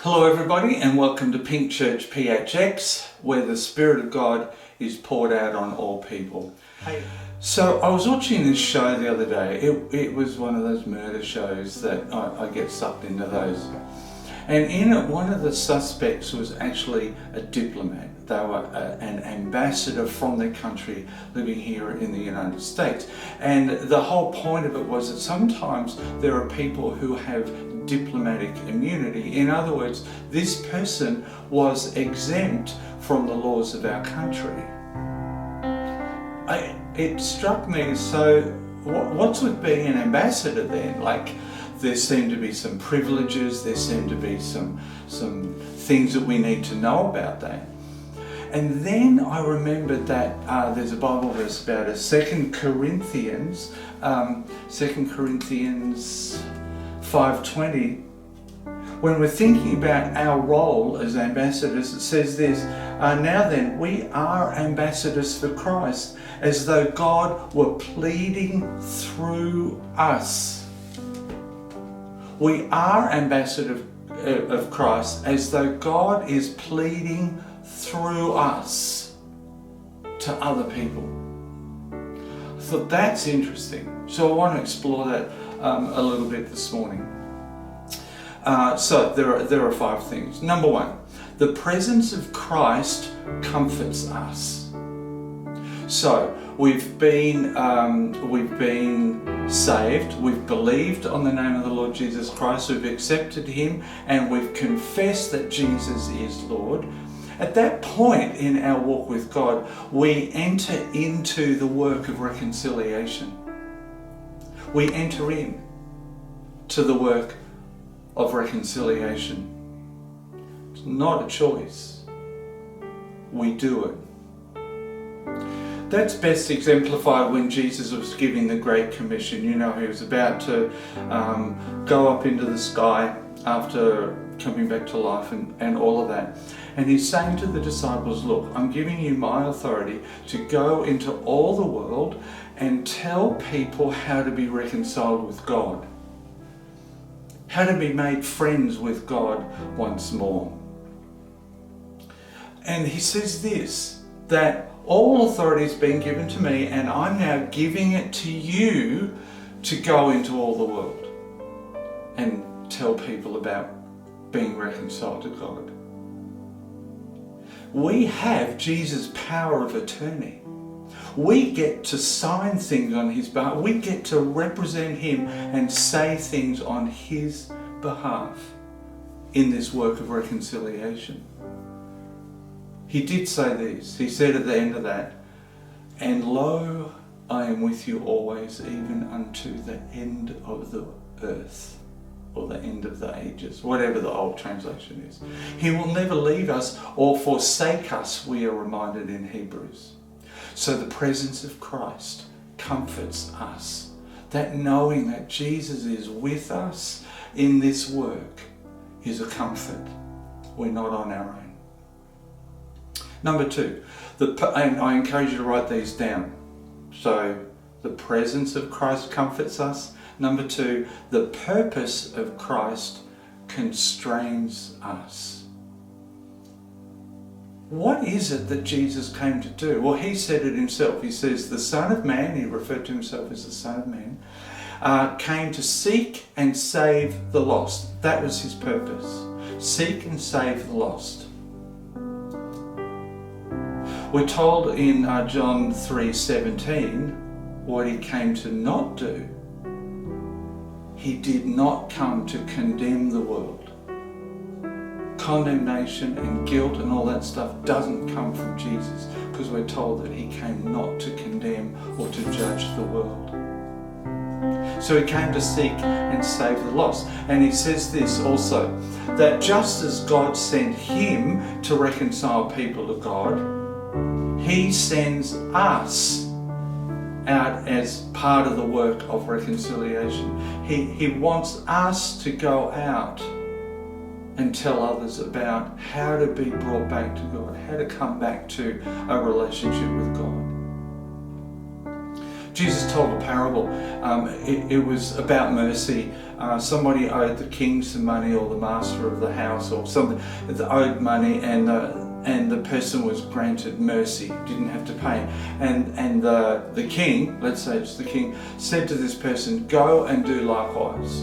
Hello everybody and welcome to Pink Church PHX, where the Spirit of God is poured out on all people. Hey. So I was watching this show the other day. It was one of those murder shows that I get sucked into those. And in it, one of the suspects was actually a diplomat. They were an ambassador from their country living here in the United States. And the whole point of it was that sometimes there are people who have diplomatic immunity. In other words, this person was exempt from the laws of our country. It struck me, so what's with being an ambassador then? Like, there seem to be some privileges, there seem to be some things that we need to know about that. And then I remembered that there's a Bible verse about it, 2 Corinthians 5:20. When we're thinking about our role as ambassadors, it says this, now then, we are ambassadors for Christ, as though God were pleading through us. We are ambassadors of Christ, as though God is pleading through us to other people. I thought that's interesting. So I want to explore that a little bit this morning. So there are 5 things. Number 1, the presence of Christ comforts us. So we've been saved, we've believed on the name of the Lord Jesus Christ, we've accepted Him, and we've confessed that Jesus is Lord. At that point in our walk with God, we enter into the work of reconciliation. We enter in to the work of reconciliation. It's not a choice. We do it. That's best exemplified when Jesus was giving the Great Commission. You know, He was about to go up into the sky after coming back to life and all of that. And He's saying to the disciples, look, I'm giving you my authority to go into all the world and tell people how to be reconciled with God, how to be made friends with God once more. And He says this, that all authority has been given to me, and I'm now giving it to you to go into all the world and tell people about being reconciled to God. We have Jesus' power of attorney. We get to sign things on His behalf. We get to represent Him and say things on His behalf in this work of reconciliation. He did say this. He said at the end of that, and lo, I am with you always, even unto the end of the earth, or the end of the ages, whatever the old translation is. He will never leave us or forsake us, we are reminded in Hebrews. So the presence of Christ comforts us. That knowing that Jesus is with us in this work is a comfort. We're not on our own. Number 2, and I encourage you to write these down. So the presence of Christ comforts us. Number 2, the purpose of Christ constrains us. What is it that Jesus came to do? Well, He said it Himself. He says the Son of Man, He referred to Himself as the Son of Man, came to seek and save the lost. That was His purpose. Seek and save the lost. We're told in John 3:17 what He came to not do. He did not come to condemn the world. Condemnation and guilt and all that stuff doesn't come from Jesus, because we're told that He came not to condemn or to judge the world. So He came to seek and save the lost. And He says this also, that just as God sent Him to reconcile people to God, He sends us out as part of the work of reconciliation. He wants us to go out and tell others about how to be brought back to God, how to come back to a relationship with God. Jesus told a parable. It was about mercy. Somebody owed the king some money, or the master of the house, or something that owed money, and the person was granted mercy, didn't have to pay. And the king, let's say it's the king, said to this person, "Go and do likewise."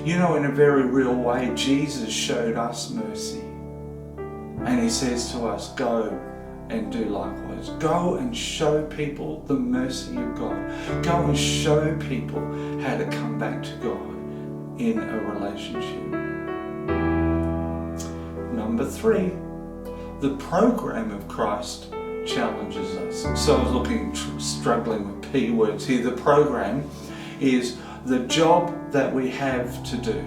You know, in a very real way, Jesus showed us mercy. And he says to us, go and do likewise. Go and show people the mercy of God. Go and show people how to come back to God in a relationship. Number 3, the program of Christ challenges us. So I was struggling with P words here. The program is the job that we have to do.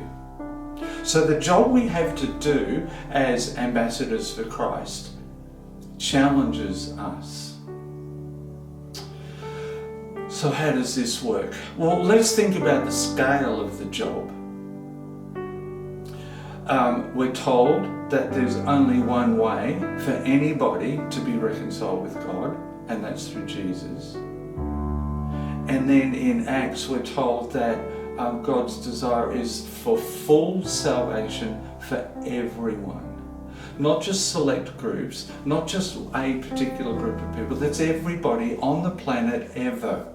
So the job we have to do as ambassadors for Christ challenges us. So how does this work? Well, let's think about the scale of the job. We're told that there's only one way for anybody to be reconciled with God, and that's through Jesus. And then in Acts we're told that God's desire is for full salvation for everyone. Not just select groups, not just a particular group of people, that's everybody on the planet ever.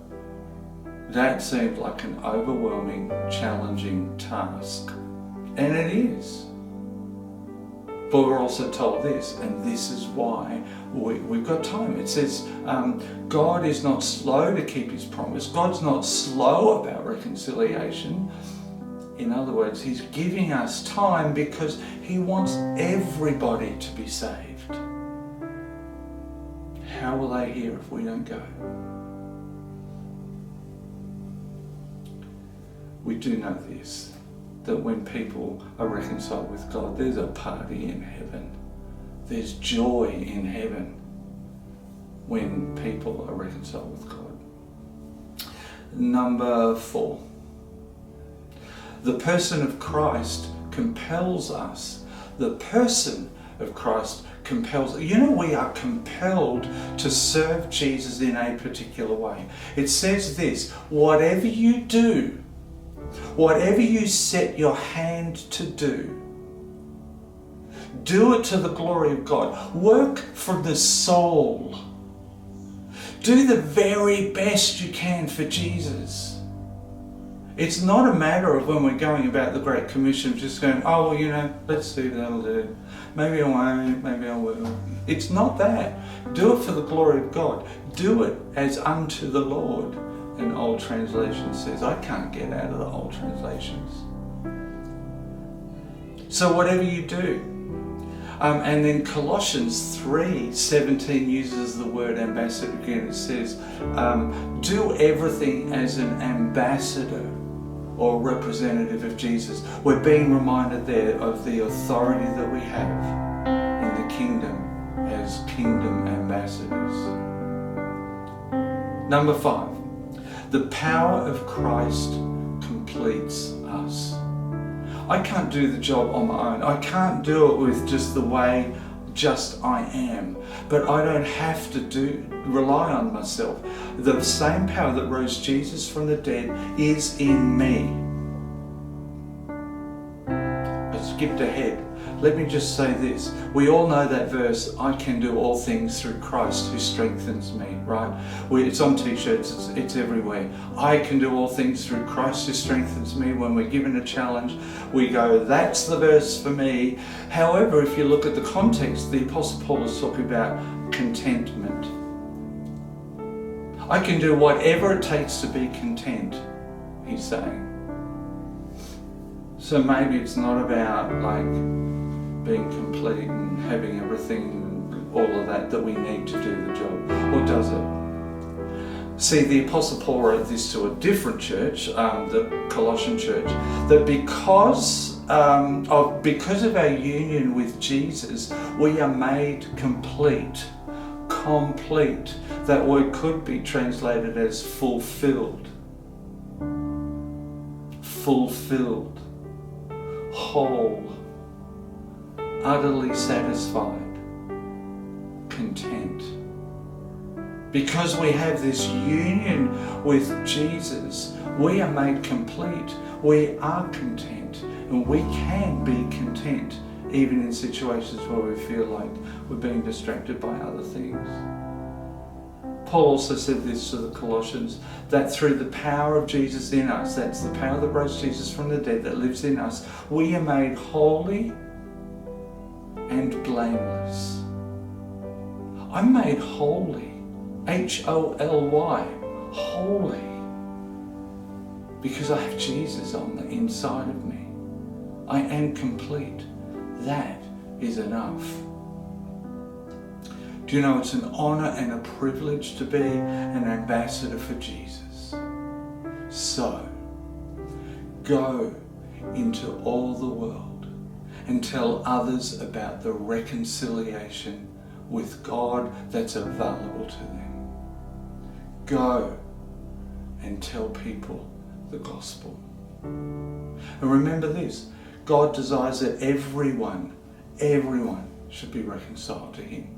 That seemed like an overwhelming, challenging task. And it is. But we're also told this, and this is why we've got time. It says, God is not slow to keep his promise. God's not slow about reconciliation. In other words, he's giving us time because he wants everybody to be saved. How will they hear if we don't go? We do know this, that when people are reconciled with God, there's a party in heaven. There's joy in heaven when people are reconciled with God. Number 4, the person of Christ compels us. The person of Christ compels. You know, we are compelled to serve Jesus in a particular way. It says this, whatever you do, whatever you set your hand to do, do it to the glory of God. Work for the soul. Do the very best you can for Jesus. It's not a matter of when we're going about the Great Commission just going, oh, well, you know, let's see what that'll do. Maybe I won't, maybe I will. It's not that. Do it for the glory of God. Do it as unto the Lord. An old translation says, I can't get out of the old translations. So whatever you do. And then Colossians 3:17 uses the word ambassador again. It says, do everything as an ambassador or representative of Jesus. We're being reminded there of the authority that we have in the kingdom as kingdom ambassadors. Number 5. The power of Christ completes us. I can't do the job on my own. I can't do it with just the way just I am. But I don't have to rely on myself. The same power that rose Jesus from the dead is in me. I skipped ahead. Let me just say this. We all know that verse, I can do all things through Christ who strengthens me, right? It's on t-shirts, it's everywhere. I can do all things through Christ who strengthens me. When we're given a challenge, we go, that's the verse for me. However, if you look at the context, the Apostle Paul is talking about contentment. I can do whatever it takes to be content, he's saying. So maybe it's not about like being complete and having everything and all of that we need to do the job. Or does it? See, the Apostle Paul wrote this to a different church, the Colossian church, that because of our union with Jesus, we are made complete. Complete. That word could be translated as fulfilled. Fulfilled. Whole. Utterly satisfied, content. Because we have this union with Jesus, we are made complete. We are content, and we can be content even in situations where we feel like we're being distracted by other things. Paul also said this to the Colossians, that through the power of Jesus in us, that's the power that rose Jesus from the dead that lives in us, we are made holy and blameless. I'm made holy, H-O-L-Y, holy, because I have Jesus on the inside of me. I am complete. That is enough. Do you know it's an honor and a privilege to be an ambassador for Jesus? So, go into all the world and tell others about the reconciliation with God that's available to them. Go and tell people the gospel. And remember this, God desires that everyone should be reconciled to Him.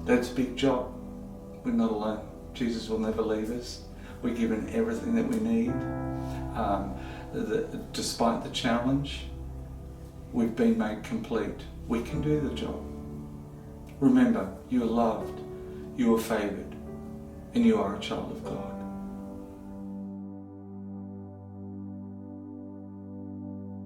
That's a big job. We're not alone. Jesus will never leave us. We're given everything that we need. Despite the challenge, we've been made complete. We can do the job. Remember, you are loved, you are favoured, and you are a child of God.